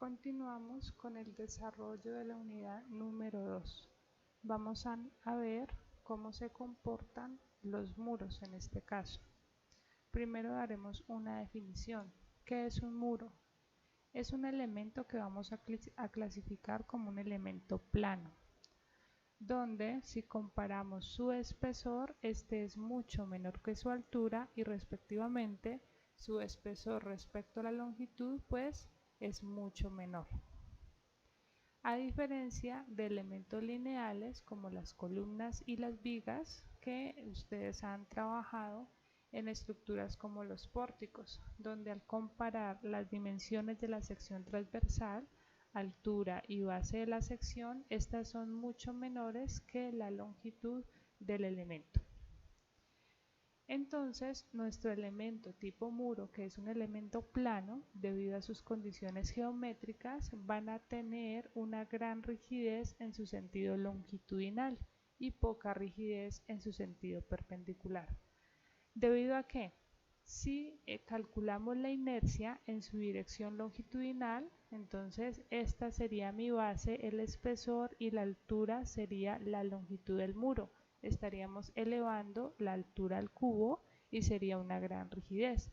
Continuamos con el desarrollo de la unidad número 2. Vamos a ver cómo se comportan los muros en este caso. Primero daremos una definición. ¿Qué es un muro? Es un elemento que vamos a clasificar como un elemento plano, donde si comparamos su espesor, este es mucho menor que su altura y respectivamente su espesor respecto a la longitud pues es mucho menor. A diferencia de elementos lineales como las columnas y las vigas que ustedes han trabajado en estructuras como los pórticos, donde al comparar las dimensiones de la sección transversal, altura y base de la sección, estas son mucho menores que la longitud del elemento. Entonces, nuestro elemento tipo muro, que es un elemento plano, debido a sus condiciones geométricas, van a tener una gran rigidez en su sentido longitudinal y poca rigidez en su sentido perpendicular. ¿Debido a qué? Si calculamos la inercia en su dirección longitudinal, entonces esta sería mi base, el espesor, y la altura sería la longitud del muro. Estaríamos elevando la altura al cubo y sería una gran rigidez.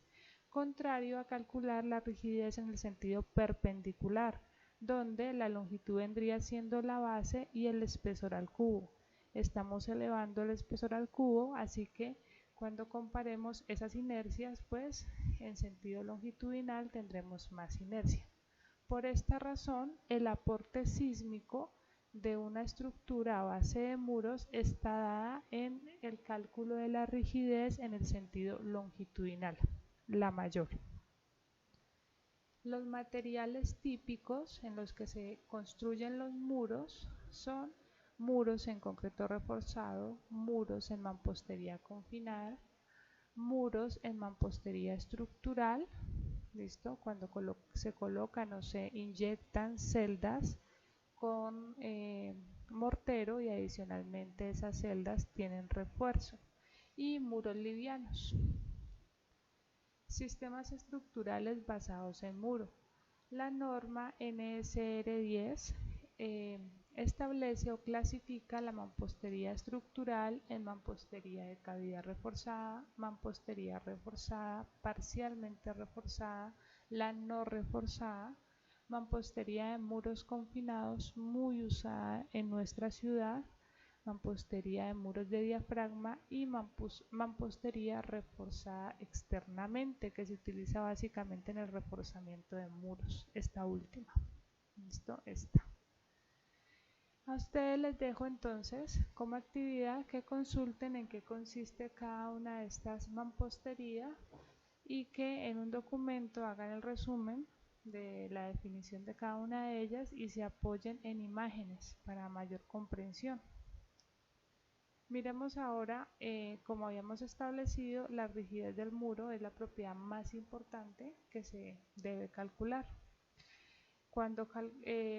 Contrario a calcular la rigidez en el sentido perpendicular, donde la longitud vendría siendo la base y el espesor al cubo. Estamos elevando el espesor al cubo, así que cuando comparemos esas inercias, pues en sentido longitudinal tendremos más inercia. Por esta razón, el aporte sísmico de una estructura a base de muros está dada en el cálculo de la rigidez en el sentido longitudinal, la mayor. Los materiales típicos en los que se construyen los muros son muros en concreto reforzado, muros en mampostería confinada, muros en mampostería estructural, ¿listo? Cuando se colocan o se inyectan celdas con mortero y adicionalmente esas celdas tienen refuerzo, y muros livianos. Sistemas estructurales basados en muro. La norma NSR 10 establece o clasifica la mampostería estructural en mampostería de cavidad reforzada, mampostería reforzada, parcialmente reforzada, la no reforzada, mampostería de muros confinados muy usada en nuestra ciudad, mampostería de muros de diafragma y mampostería reforzada externamente, que se utiliza básicamente en el reforzamiento de muros, esta última. ¿Listo? Esta. A ustedes les dejo entonces como actividad que consulten en qué consiste cada una de estas mamposterías y que en un documento hagan el resumen de la definición de cada una de ellas y se apoyen en imágenes para mayor comprensión. Miremos ahora, como habíamos establecido, la rigidez del muro es la propiedad más importante que se debe calcular. Cuando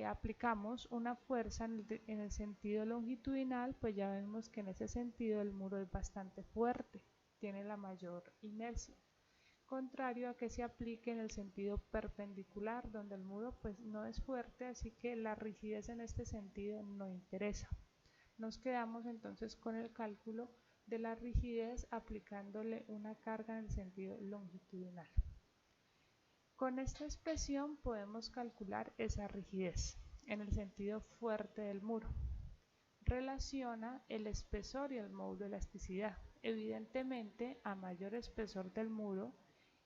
aplicamos una fuerza en el sentido longitudinal, pues ya vemos que en ese sentido el muro es bastante fuerte, tiene la mayor inercia. Contrario a que se aplique en el sentido perpendicular, donde el muro pues no es fuerte, así que la rigidez en este sentido no interesa. Nos quedamos entonces con el cálculo de la rigidez aplicándole una carga en el sentido longitudinal. Con esta expresión podemos calcular esa rigidez en el sentido fuerte del muro. Relaciona el espesor y el módulo de elasticidad. Evidentemente, a mayor espesor del muro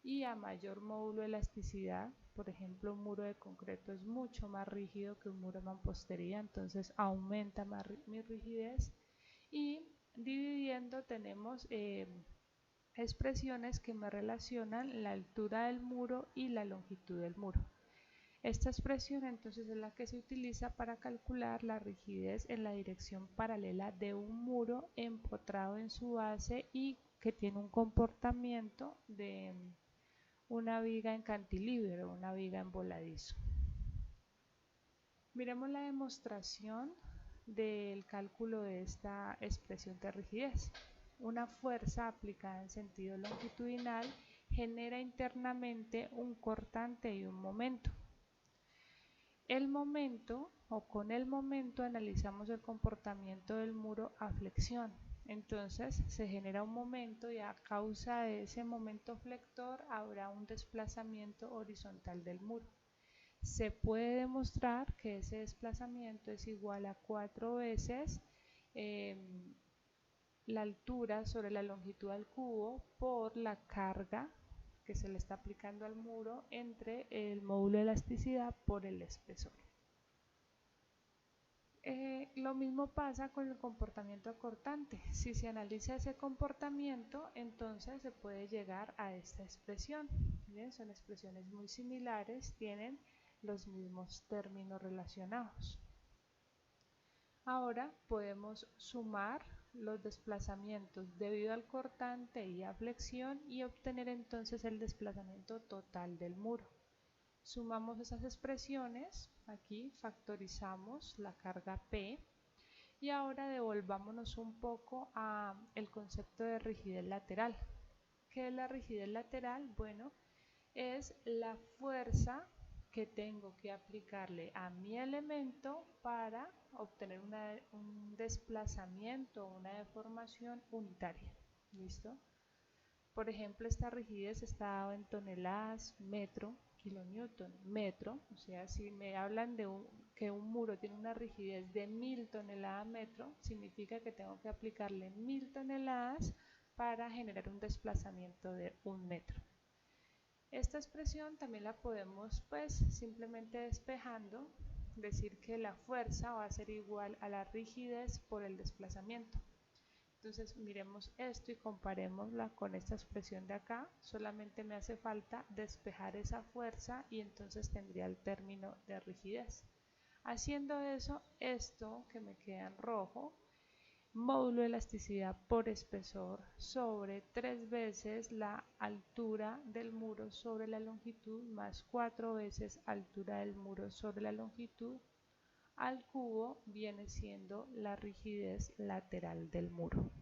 y a mayor módulo de elasticidad, por ejemplo, un muro de concreto es mucho más rígido que un muro de mampostería, entonces aumenta más mi rigidez, y dividiendo tenemos expresiones que me relacionan la altura del muro y la longitud del muro. Esta expresión entonces es la que se utiliza para calcular la rigidez en la dirección paralela de un muro empotrado en su base y que tiene un comportamiento de una viga en cantilever o una viga en voladizo. Miremos la demostración del cálculo de esta expresión de rigidez. Una fuerza aplicada en sentido longitudinal genera internamente un cortante y un momento. El momento o con el momento analizamos el comportamiento del muro a flexión. Entonces se genera un momento y a causa de ese momento flector habrá un desplazamiento horizontal del muro. Se puede demostrar que ese desplazamiento es igual a 4 veces la altura sobre la longitud al cubo por la carga que se le está aplicando al muro entre el módulo de elasticidad por el espesor. Lo mismo pasa con el comportamiento cortante. Si se analiza ese comportamiento, entonces se puede llegar a esta expresión. ¿Bien? Son expresiones muy similares, tienen los mismos términos relacionados. Ahora podemos sumar los desplazamientos debido al cortante y a flexión y obtener entonces el desplazamiento total del muro. Sumamos esas expresiones, aquí factorizamos la carga P y ahora devolvámonos un poco al concepto de rigidez lateral. ¿Qué es la rigidez lateral? Bueno, es la fuerza que tengo que aplicarle a mi elemento para obtener un desplazamiento o una deformación unitaria. ¿Listo? Por ejemplo, esta rigidez está dada en toneladas, metro, kilonewton, metro. O sea, si me hablan de que un muro tiene una rigidez de 1000 toneladas metro, significa que tengo que aplicarle 1000 toneladas para generar un desplazamiento de 1 metro. Esta expresión también la podemos simplemente despejando, decir que la fuerza va a ser igual a la rigidez por el desplazamiento. Entonces miremos esto y comparémosla con esta expresión de acá. Solamente me hace falta despejar esa fuerza y entonces tendría el término de rigidez. Haciendo eso, esto que me queda en rojo, módulo de elasticidad por espesor sobre 3 veces la altura del muro sobre la longitud más 4 veces altura del muro sobre la longitud al cubo viene siendo la rigidez lateral del muro.